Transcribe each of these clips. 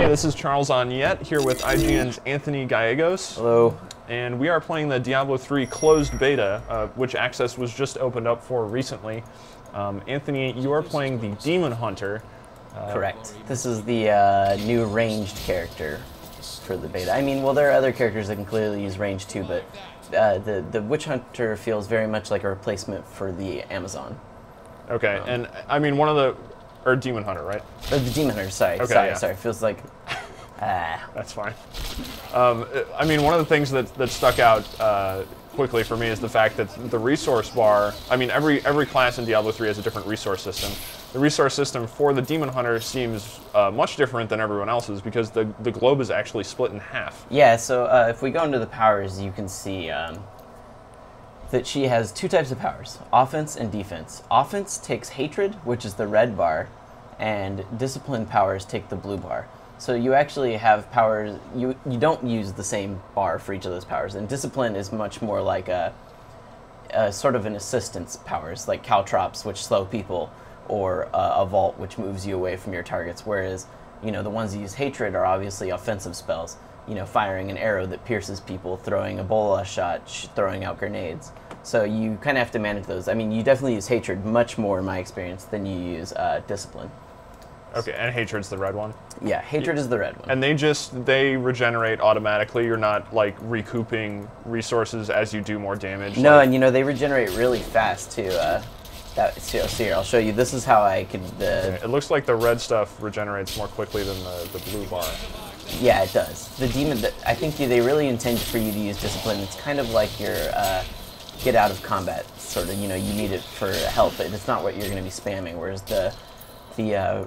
this is Charles on Yet, here with IGN's Anthony Gallegos. Hello. And we are playing the Diablo 3 closed beta, which access was just opened up for recently. Anthony, you are playing the Demon Hunter. Correct. This is the new ranged character for the beta. I mean, well, there are other characters that can clearly use range too, but the Witch Hunter feels very much like a replacement for the Amazon. Okay, and I mean, one of the... Or Demon Hunter, right? Or the Demon Hunter, sorry. Okay, sorry. Feels like... That's fine. I mean, one of the things that stuck out quickly for me is the fact that the resource bar... I mean, every class in Diablo 3 has a different resource system. The resource system for the Demon Hunter seems much different than everyone else's because the globe is actually split in half. Yeah, so if we go into the powers, you can see that she has two types of powers, offense and defense. Offense takes hatred, which is the red bar, and discipline powers take the blue bar. So you actually have powers, you don't use the same bar for each of those powers, and discipline is much more like a sort of an assistance powers, like caltrops, which slow people, or a vault, which moves you away from your targets, whereas, you know, the ones that use hatred are obviously offensive spells. You know, firing an arrow that pierces people, throwing a bola shot, throwing out grenades. So you kind of have to manage those. I mean, you definitely use hatred much more, in my experience, than you use discipline. Okay, and hatred's the red one? Yeah, hatred is the red one. And they regenerate automatically? You're not, like, recouping resources as you do more damage? No, like... and you know, they regenerate really fast, too. So here, I'll show you. This is how I could... Okay. It looks like the red stuff regenerates more quickly than the blue bar. Yeah, it does. The demon, I think they really intend for you to use discipline. It's kind of like your get out of combat, sort of. You know, you need it for health, but it's not what you're going to be spamming. Whereas the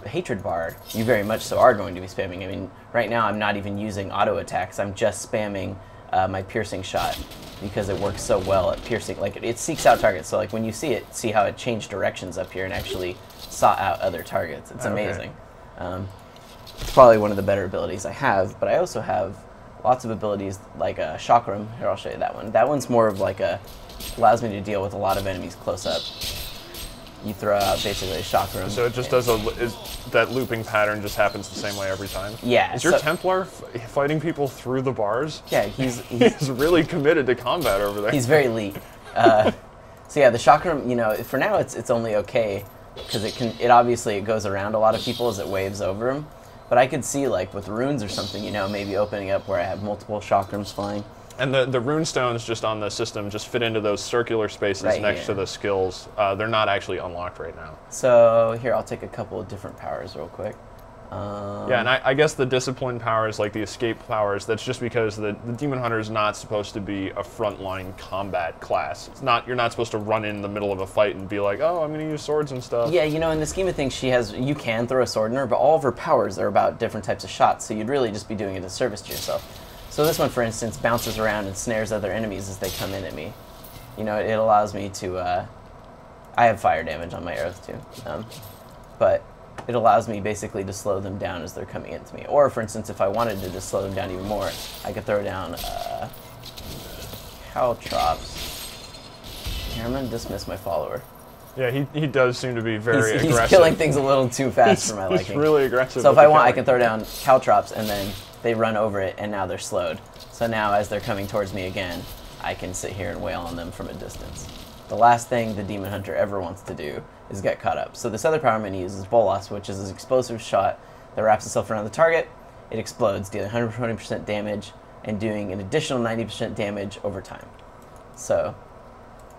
hatred bar, you very much so are going to be spamming. I mean, right now I'm not even using auto attacks. I'm just spamming my piercing shot because it works so well at piercing. Like it seeks out targets. So like when you see it, see how it changed directions up here and actually sought out other targets. It's amazing. It's probably one of the better abilities I have, but I also have lots of abilities like a chakram. Here, I'll show you that one. That one's more of like allows me to deal with a lot of enemies close up. You throw out basically a chakram. So it just does that looping pattern just happens the same way every time? Yeah. Is your Templar fighting people through the bars? Yeah, he's really committed to combat over there. He's very elite. So yeah, the chakram, you know, for now it's only okay because it obviously goes around a lot of people as it waves over them. But I could see, like, with runes or something, you know, maybe opening up where I have multiple chakrams flying. And the rune stones just on the system just fit into those circular spaces next to the skills. They're not actually unlocked right now. So here, I'll take a couple of different powers real quick. Yeah, and I guess the discipline powers, like the escape powers, that's just because the Demon Hunter is not supposed to be a frontline combat class. It's not, you're not supposed to run in the middle of a fight and be like, oh, I'm going to use swords and stuff. Yeah, you know, in the scheme of things, you can throw a sword in her, but all of her powers are about different types of shots, so you'd really just be doing a disservice to yourself. So this one, for instance, bounces around and snares other enemies as they come in at me. You know, it allows me to, I have fire damage on my arrows too, but it allows me basically to slow them down as they're coming into me. Or, for instance, if I wanted to just slow them down even more, I could throw down caltrops. Here, I'm going to dismiss my follower. Yeah, he does seem to be very aggressive. He's killing things a little too fast for my liking. He's really aggressive. So if I want, I can throw down caltrops, and then they run over it, and now they're slowed. So now, as they're coming towards me again, I can sit here and wail on them from a distance. The last thing the Demon Hunter ever wants to do is get caught up. So this other power I'm going to use is Bolas, which is an explosive shot that wraps itself around the target. It explodes, dealing 120% damage and doing an additional 90% damage over time. So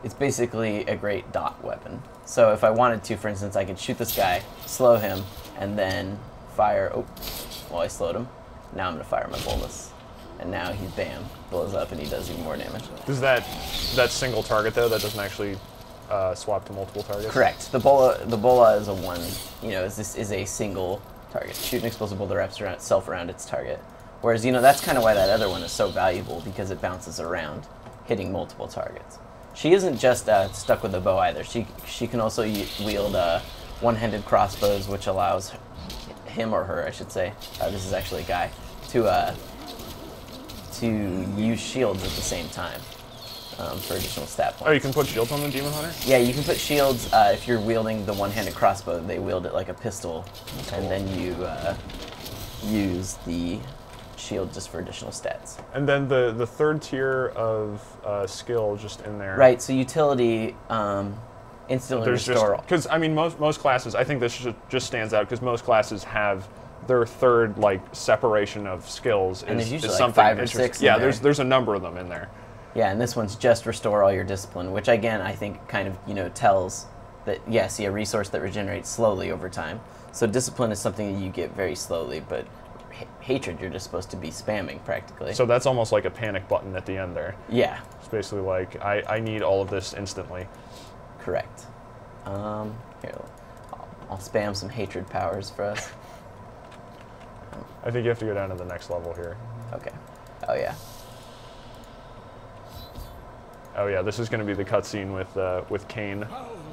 it's basically a great dot weapon. So if I wanted to, for instance, I could shoot this guy, slow him, and then fire. Oh, well, I slowed him. Now I'm going to fire my Bolas. And now he's bam, blows up, and he does even more damage. Does that single target though? That doesn't actually swap to multiple targets. Correct. The bola is a one. You know, this is a single target. Shoot an explosive bola that wraps itself around its target. Whereas, you know, that's kind of why that other one is so valuable because it bounces around, hitting multiple targets. She isn't just stuck with a bow either. She can also wield one-handed crossbows, which allows him or her, I should say. This is actually a guy to use shields at the same time for additional stat points. Oh, you can put shields on the Demon Hunter? Yeah, you can put shields if you're wielding the one-handed crossbow. They wield it like a pistol, and then you use the shield just for additional stats. And then the third tier of skill just in there. Right, so utility instantly restore. Because, I mean, most classes, I think this just stands out because most classes have their third, like, separation of skills and is there's usually something like 5 or 6 Yeah, in there. there's a number of them in there. Yeah, and this one's just restore all your discipline, which again I think kind of, you know, tells that, yeah, see, a resource that regenerates slowly over time. So discipline is something that you get very slowly, but hatred you're just supposed to be spamming practically. So that's almost like a panic button at the end there. Yeah. It's basically like, I need all of this instantly. Correct. Here, I'll spam some hatred powers for us. I think you have to go down to the next level here. Okay. Oh yeah. Oh yeah, this is going to be the cutscene with Cain.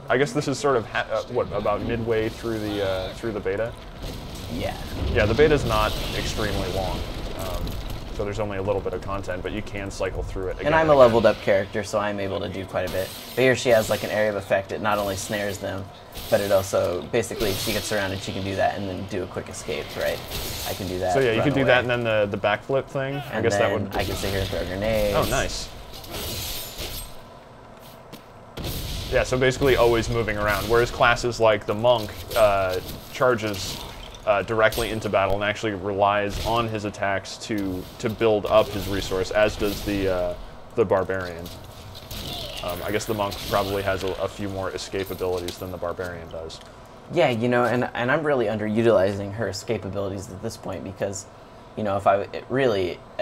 I guess this is sort of what, about midway through the beta. Yeah. Yeah, the beta's not extremely long, so there's only a little bit of content, but you can cycle through it again. And I'm a leveled up character, so I'm able to do quite a bit. But here she has like an area of effect. It not only snares them, but it also, basically, if she gets surrounded, she can do that and then do a quick escape, right? I can do that. So yeah, you could do away. that, and then the backflip thing. And I guess then that would. I can sit here and throw grenades. Oh, nice. Yeah, so basically always moving around, whereas classes like the monk charges directly into battle and actually relies on his attacks to build up his resource, as does the barbarian. I guess the monk probably has a few more escape abilities than the barbarian does. Yeah, you know, and I'm really underutilizing her escape abilities at this point because, you know,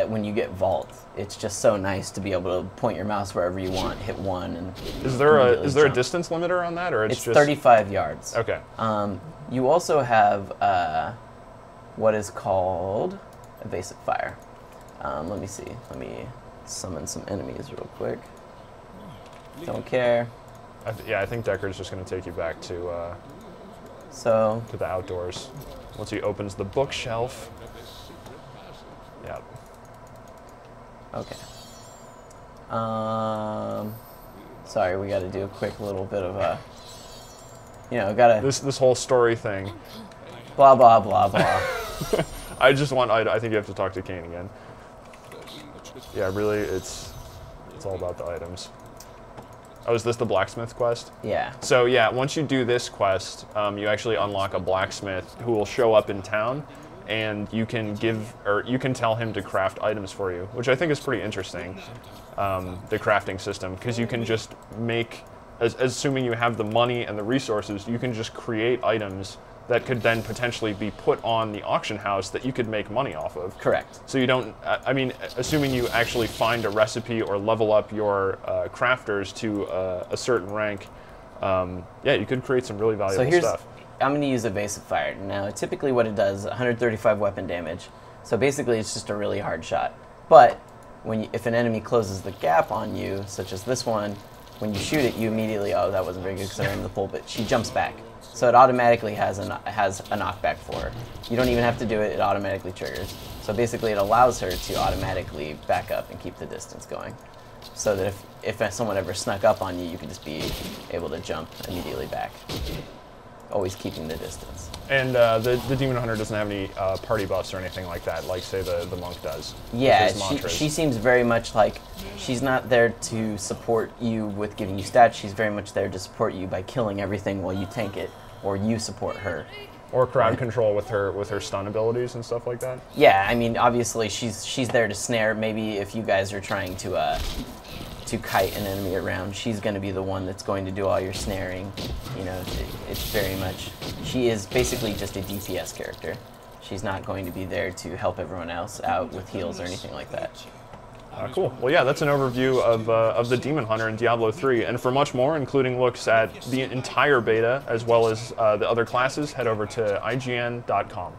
when you get Vault, it's just so nice to be able to point your mouse wherever you want, hit one, and is there a distance limiter on that, or it's just 35 yards? Okay. You also have what is called evasive fire. Let me see. Let me summon some enemies real quick. Don't care. I think Decker's just going to take you back to the outdoors once he opens the bookshelf. Yeah. Okay. Sorry, we got to do a quick little bit of a, you know, gotta this whole story thing. Blah blah blah blah. I think you have to talk to Cain again. Yeah, really, it's all about the items. Oh, is this the blacksmith quest? Yeah. So yeah, once you do this quest, you actually unlock a blacksmith who will show up in town, and you can tell him to craft items for you, which I think is pretty interesting. The crafting system, because you can just make, assuming you have the money and the resources, you can just create items that could then potentially be put on the auction house that you could make money off of. Correct. So you don't, I mean, assuming you actually find a recipe or level up your crafters to a certain rank, yeah, you could create some really valuable stuff. I'm going to use evasive fire. Now, typically what it does, 135 weapon damage. So basically it's just a really hard shot. But if an enemy closes the gap on you, such as this one, when you shoot it, you immediately, oh, that wasn't very good because I ran in the pool, but she jumps back. So it automatically has a knockback for her. You don't even have to do it, it automatically triggers. So basically it allows her to automatically back up and keep the distance going. So that if someone ever snuck up on you, you can just be able to jump immediately back. Always keeping the distance. And the Demon Hunter doesn't have any party buffs or anything like that, like say the monk does. Yeah, she seems very much like she's not there to support you with giving you stats. She's very much there to support you by killing everything while you tank it, or you support her. Or crowd control with her stun abilities and stuff like that. Yeah, I mean, obviously she's there to snare. Maybe if you guys are trying to kite an enemy around, she's going to be the one that's going to do all your snaring. You know, it's very much, she is basically just a DPS character. She's not going to be there to help everyone else out with heals or anything like that. Cool. Well, yeah, that's an overview of the Demon Hunter in Diablo 3. And for much more, including looks at the entire beta as well as the other classes, head over to IGN.com.